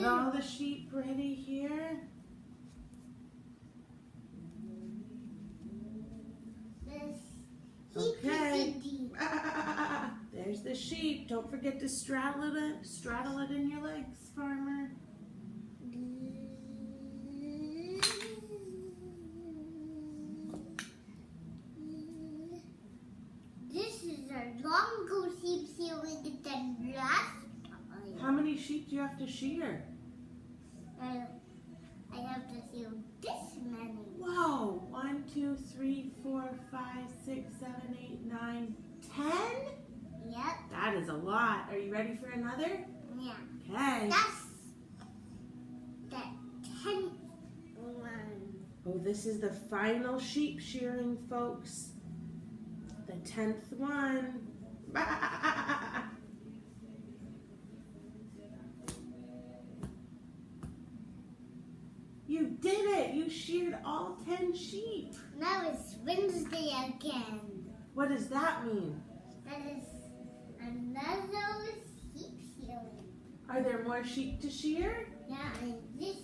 all the sheep ready here. Okay. There's the sheep. Don't forget to straddle it in your legs, farmer. This is a longer sheep shearing than last time. How many sheep do you have to shear? I have to shear this many. Whoa! 1, 2, 3, 4, 5, 6, 7, 8, 9, 10? Yep. That is a lot. Are you ready for another? Yeah. Okay. That's the 10th one. Oh, this is the final sheep shearing, folks. The 10th one. You did it! You sheared all 10 sheep. Now it's Wednesday again. What does that mean? That is another sheep shearing. Are there more sheep to shear? Yeah, and this